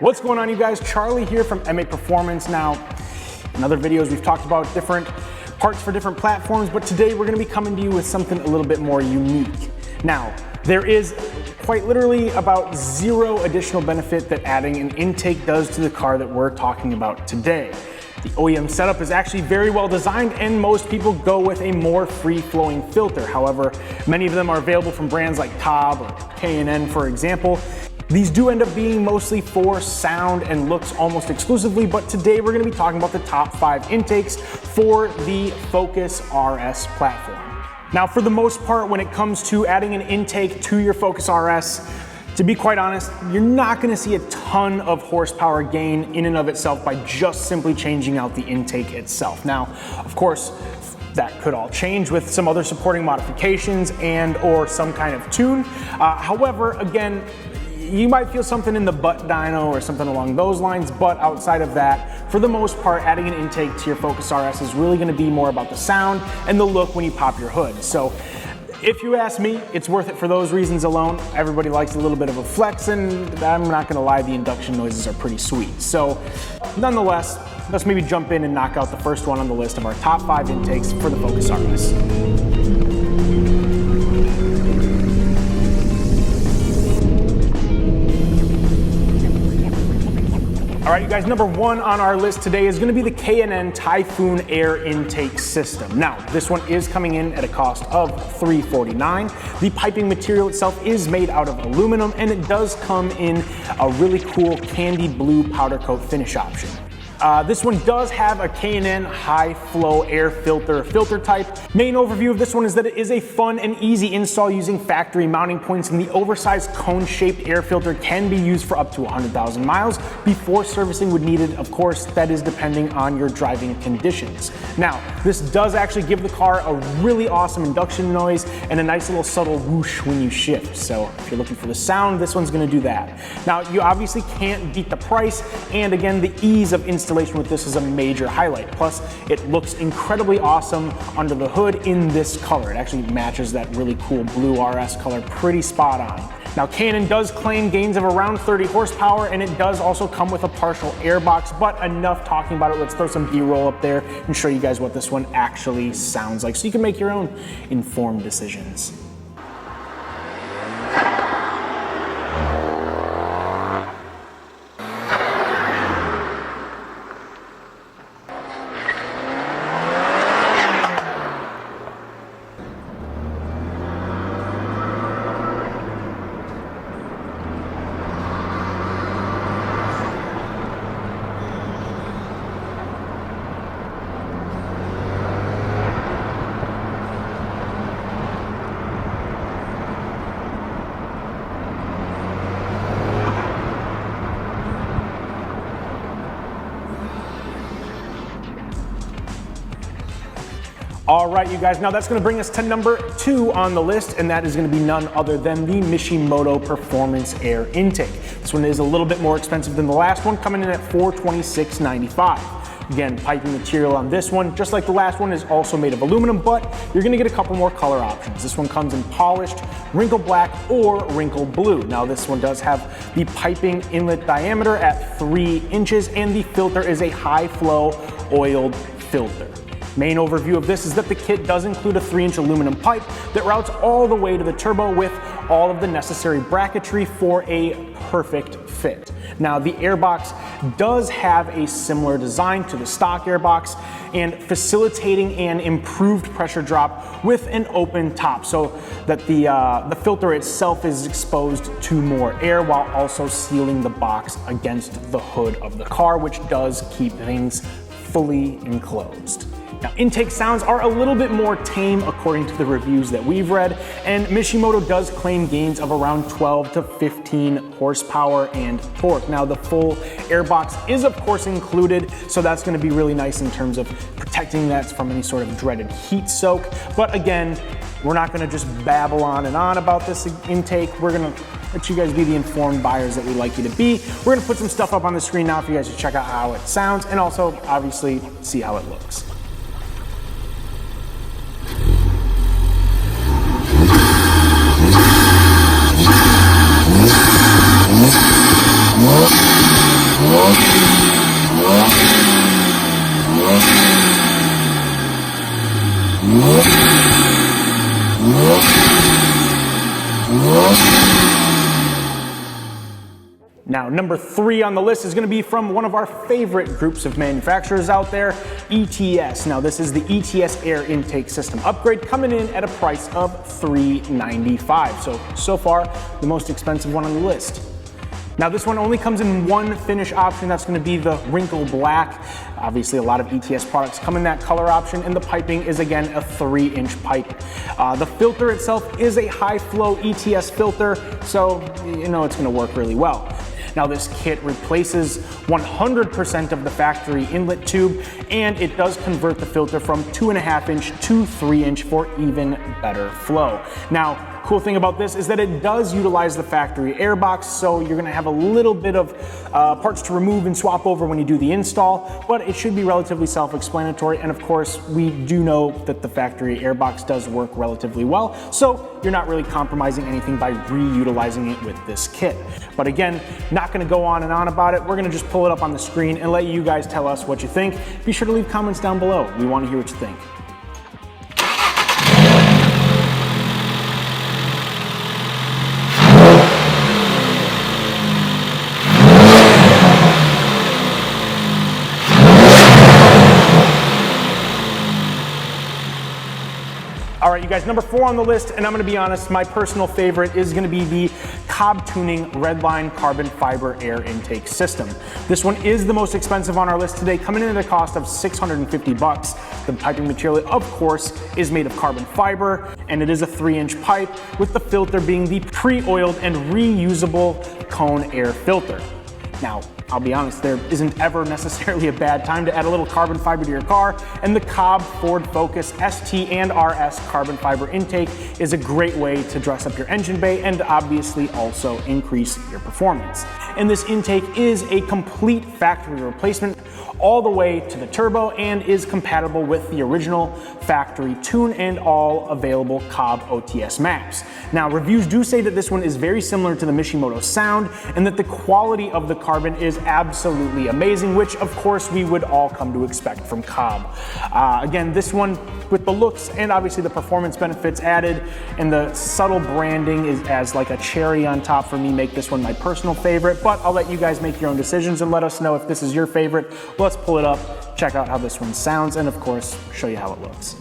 What's going on, you guys? Charlie here from M8 Performance. Now, in other videos we've talked about different parts for different platforms, but today we're going to be coming to you with something a little bit more unique. Now, there is quite literally about zero additional benefit that adding an intake does to the car that we're talking about today. The OEM setup is actually very well designed, and most people go with a more free-flowing filter. However, many of them are available from brands like COBB or K&N, for example. These do end up being mostly for sound and looks almost exclusively, but today we're going to be talking about the top 5 intakes for the Focus RS platform. Now, for the most part, when it comes to adding an intake to your Focus RS, to be quite honest, you're not going to see a ton of horsepower gain in and of itself by just simply changing out the intake itself. Now, of course, that could all change with some other supporting modifications and or some kind of tune. However, again, you might feel something in the butt dyno or something along those lines, but outside of that, for the most part, adding an intake to your Focus RS is really going to be more about the sound and the look when you pop your hood. So if you ask me, it's worth it for those reasons alone. Everybody likes a little bit of a flex, and I'm not going to lie, the induction noises are pretty sweet. So nonetheless, let's maybe jump in and knock out the first one on the list of our top 5 intakes for the Focus RS. All right, you guys, number 1 on our list today is going to be the K&N Typhoon Air Intake System. Now, this one is coming in at a cost of $349. The piping material itself is made out of aluminum, and it does come in a really cool candy blue powder coat finish option. This one does have a K&N high flow air filter type. Main overview of this one is that it is a fun and easy install using factory mounting points, and the oversized cone-shaped air filter can be used for up to 100,000 miles before servicing would need it. Of course, that is depending on your driving conditions. Now, this does actually give the car a really awesome induction noise and a nice little subtle whoosh when you shift. So if you're looking for the sound, this one's gonna do that. Now, you obviously can't beat the price, and again, the ease of installation with this is a major highlight. Plus, it looks incredibly awesome under the hood in this color. It actually matches that really cool blue RS color pretty spot on. Now, K&N does claim gains of around 30 horsepower, and it does also come with a partial airbox, but enough talking about it. Let's throw some B-roll up there and show you guys what this one actually sounds like so you can make your own informed decisions. All right, you guys, now that's gonna bring us to number 2 on the list, and that is gonna be none other than the Mishimoto Performance Air Intake. This one is a little bit more expensive than the last one, coming in at $426.95. Again, piping material on this one, just like the last one, is also made of aluminum, but you're gonna get a couple more color options. This one comes in polished, wrinkle black, or wrinkle blue. Now, this one does have the piping inlet diameter at 3 inches, and the filter is a high flow oiled filter. Main overview of this is that the kit does include a 3-inch aluminum pipe that routes all the way to the turbo with all of the necessary bracketry for a perfect fit. Now, the airbox does have a similar design to the stock airbox, and facilitating an improved pressure drop with an open top so that the filter itself is exposed to more air while also sealing the box against the hood of the car, which does keep things fully enclosed. Now, intake sounds are a little bit more tame according to the reviews that we've read, and Mishimoto does claim gains of around 12 to 15 horsepower and torque. Now, the full airbox is of course included, so that's going to be really nice in terms of protecting that from any sort of dreaded heat soak. But again, we're not going to just babble on and on about this intake. We're going to let you guys be the informed buyers that we like you to be. We're going to put some stuff up on the screen now for you guys to check out how it sounds and also obviously see how it looks. Now, number 3 on the list is going to be from one of our favorite groups of manufacturers out there, ETS. Now, this is the ETS Air Intake System upgrade, coming in at a price of $395. So far, the most expensive one on the list. Now, this one only comes in one finish option. That's going to be the wrinkle black. Obviously, a lot of ETS products come in that color option, and the piping is, again, a 3-inch pipe. The filter itself is a high-flow ETS filter, so you know it's going to work really well. Now, this kit replaces 100% of the factory inlet tube, and it does convert the filter from 2.5-inch to 3-inch for even better flow. Now, cool thing about this is that it does utilize the factory air box, so you're going to have a little bit of parts to remove and swap over when you do the install, but it should be relatively self-explanatory. And of course, we do know that the factory air box does work relatively well, so you're not really compromising anything by reutilizing it with this kit. But again, not going to go on and on about it. We're going to just pull it up on the screen and let you guys tell us what you think. Be sure to leave comments down below. We want to hear what you think. All right, you guys, number 4 on the list, and I'm gonna be honest, my personal favorite is gonna be the COBB Tuning Redline Carbon Fiber Air Intake System. This one is the most expensive on our list today, coming in at a cost of $650. The piping material, of course, is made of carbon fiber, and it is a 3-inch pipe, with the filter being the pre-oiled and reusable cone air filter. Now, I'll be honest, there isn't ever necessarily a bad time to add a little carbon fiber to your car, and the COBB Ford Focus ST and RS carbon fiber intake is a great way to dress up your engine bay and obviously also increase your performance. And this intake is a complete factory replacement all the way to the turbo and is compatible with the original factory tune and all available COBB OTS maps. Now, reviews do say that this one is very similar to the Mishimoto sound and that the quality of the carbon is absolutely amazing, which of course we would all come to expect from COBB. Again, this one with the looks and obviously the performance benefits added and the subtle branding is as like a cherry on top for me, make this one my personal favorite, but I'll let you guys make your own decisions and let us know if this is your favorite. Let's pull it up, check out how this one sounds, and of course, show you how it looks.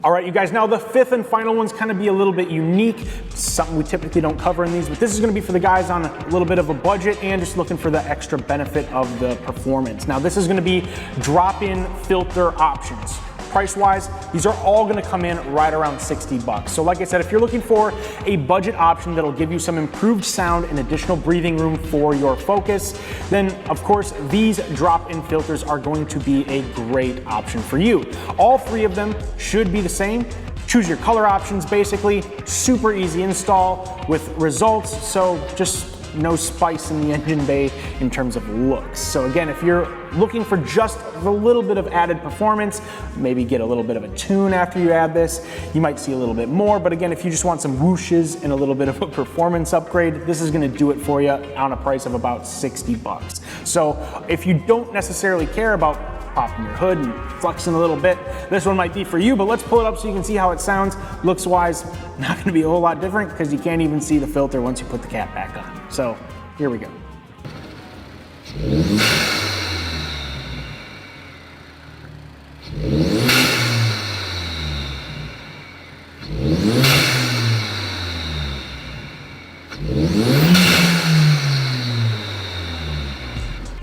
All right, you guys, now the 5th and final one's kind of be a little bit unique. It's something we typically don't cover in these, but this is gonna be for the guys on a little bit of a budget and just looking for the extra benefit of the performance. Now, this is gonna be drop-in filter options. Price-wise, these are all gonna come in right around $60. So like I said, if you're looking for a budget option that'll give you some improved sound and additional breathing room for your Focus, then of course, these drop-in filters are going to be a great option for you. All 3 of them should be the same. Choose your color options, basically. Super easy install with results, so just no spice in the engine bay in terms of looks. So again, if you're looking for just a little bit of added performance, maybe get a little bit of a tune after you add this, you might see a little bit more. But again, if you just want some whooshes and a little bit of a performance upgrade, this is gonna do it for you on a price of about $60. So if you don't necessarily care about popping your hood and flexing a little bit, this one might be for you, but let's pull it up so you can see how it sounds. Looks wise, not gonna be a whole lot different because you can't even see the filter once you put the cap back on. So here we go.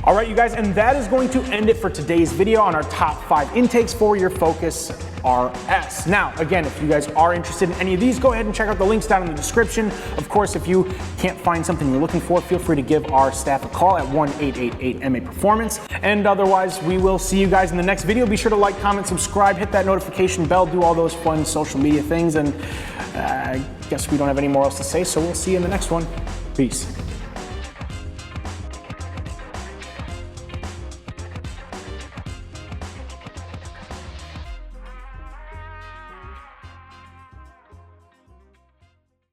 All right, you you guys, and that is going to end it for today's video on our top 5 intakes for your Focus RS. Now, again, if you guys are interested in any of these, go ahead and check out the links down in the description. Of course, if you can't find something you're looking for, feel free to give our staff a call at 1-888-MA-PERFORMance. And otherwise, we will see you guys in the next video. Be sure to like, comment, subscribe, hit that notification bell, do all those fun social media things, and I guess we don't have any more else to say, so we'll see you in the next one. Peace.